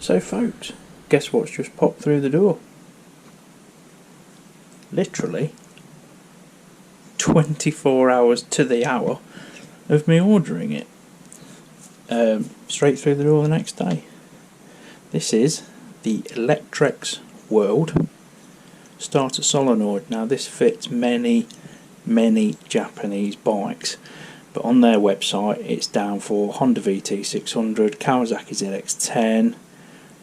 So folks, guess what's just popped through the door? Literally 24 hours to the hour of me ordering it. Straight through the door the next day. This is the Electrex World starter solenoid. Now this fits many Japanese bikes, but on their website it's down for Honda VT600, Kawasaki ZX-10,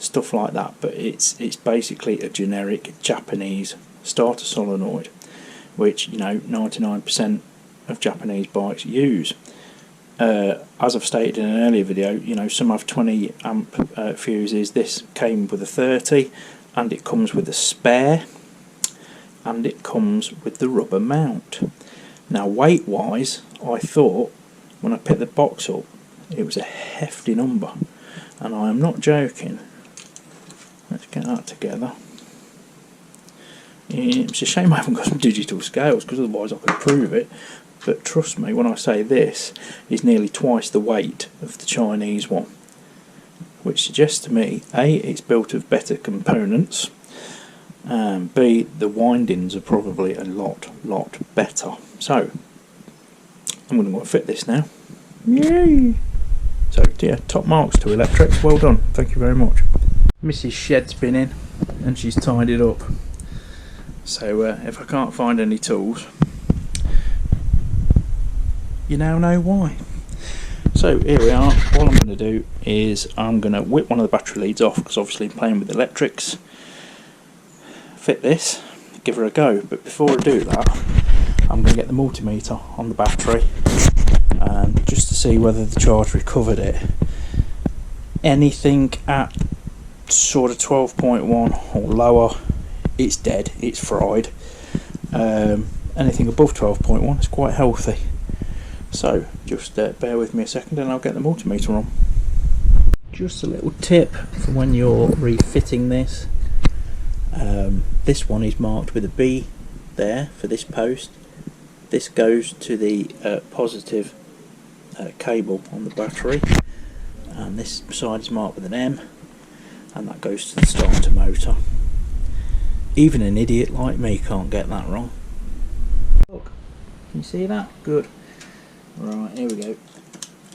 stuff like that, but it's basically a generic Japanese starter solenoid, which 99% of Japanese bikes use. As I've stated in an earlier video, some have 20 amp fuses. This came with a 30, and it comes with a spare, and it comes with the rubber mount. Now weight wise, I thought when I picked the box up it was a hefty number, and I am not joking. Let's get that together. It's a shame I haven't got some digital scales, because otherwise I could prove it, but trust me when I say this is nearly twice the weight of the Chinese one, which suggests to me A, it's built of better components, and B, the windings are probably a lot better. So I'm going to go and fit this now. Yay! So yeah, top marks to Electrex, well done, thank you very much. Mrs. Shed's been in and she's tied it up, so if I can't find any tools, you now know why. So here we are. All I'm going to do is I'm going to whip one of the battery leads off, because obviously I'm playing with Electrex. Fit this, give her a go, but before I do that I'm going to get the multimeter on the battery, just to see whether the charge recovered it. Anything at sort of 12.1 or lower, it's dead, it's fried. Anything above 12.1 is quite healthy. So just bear with me a second and I'll get the multimeter on. Just a little tip for when you're refitting this. This one is marked with a B there for this post. This goes to the positive cable on the battery, and this side is marked with an M, and that goes to the starter motor. Even an idiot like me can't get that wrong. Look, can you see that? Good. Right, here we go.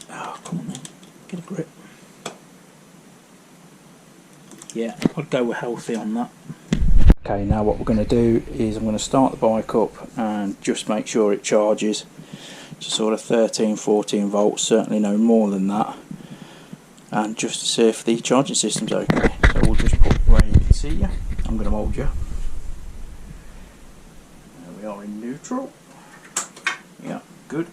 Oh, come on then, get a grip. Yeah, I'd go with healthy on that. Okay, now what we're going to do is I'm going to start the bike up and just make sure it charges to sort of 13-14 volts, certainly no more than that, and just to see if the charging system's okay. So we'll just put where you can see you. I'm going to hold you. There we are in neutral. Yeah, good.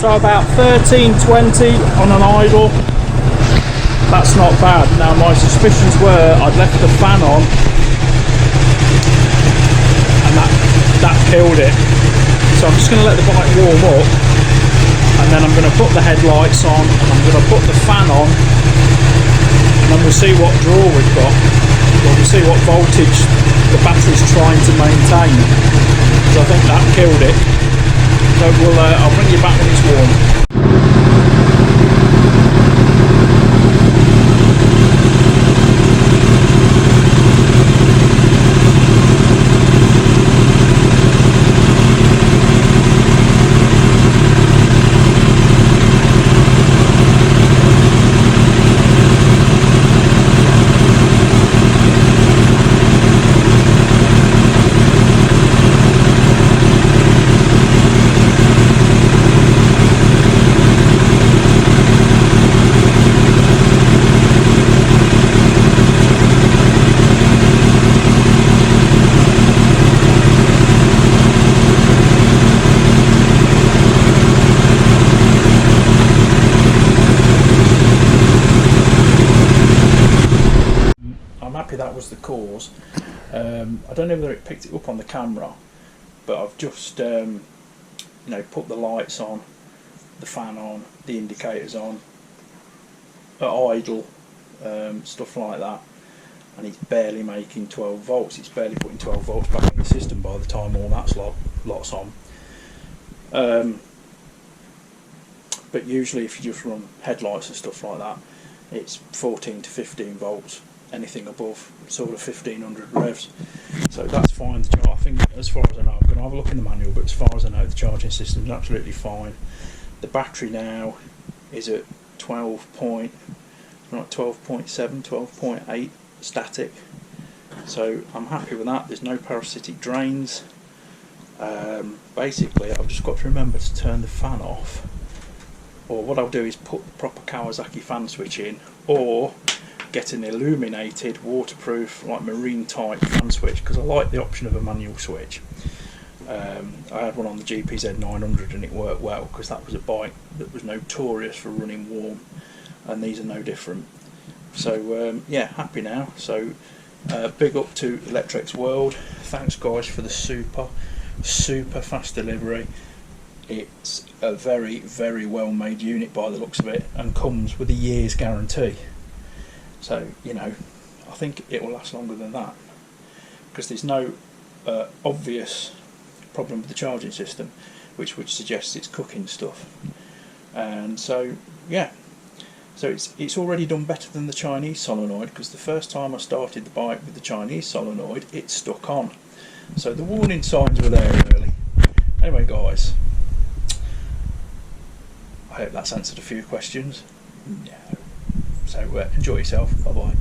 So about 13-20 on an idle. That's not bad. Now my suspicions were I'd left the fan on and that killed it. So I'm just going to let the bike warm up, and then I'm going to put the headlights on and I'm going to put the fan on, and then we'll see what draw we've got. Well, we'll see what voltage the battery's trying to maintain, because I think that killed it. So I'll bring you back when it's warm. happy that was the cause. I don't know whether it picked it up on the camera, but I've just you know, put the lights on, the fan on, the indicators on, at idle, stuff like that, and it's barely making 12 volts. It's barely putting 12 volts back in the system by the time all that's lots on. But usually if you just run headlights and stuff like that, it's 14 to 15 volts, anything above sort of 1500 revs. So that's fine. I think, as far as I know, I'm going to have a look in the manual, but as far as I know, the charging system is absolutely fine. The battery now is at 12.7, 12.8 static, so I'm happy with that. There's no parasitic drains. Basically I've just got to remember to turn the fan off, or what I'll do is put the proper Kawasaki fan switch in, or get an illuminated waterproof like marine type fan switch, because I like the option of a manual switch. I had one on the GPZ-900 and it worked well, because that was a bike that was notorious for running warm, and these are no different. So yeah, happy now. So big up to Electrex World. Thanks guys for the super fast delivery. It's a very well made unit by the looks of it, and comes with a year's guarantee. So, you know, I think it will last longer than that, because there's no obvious problem with the charging system, which would suggest it's cooking stuff. And so yeah, so it's already done better than the Chinese solenoid, because the first time I started the bike with the Chinese solenoid, it stuck on. So the warning signs were there early. Anyway guys, I hope that's answered a few questions. Yeah. So enjoy yourself. Bye bye.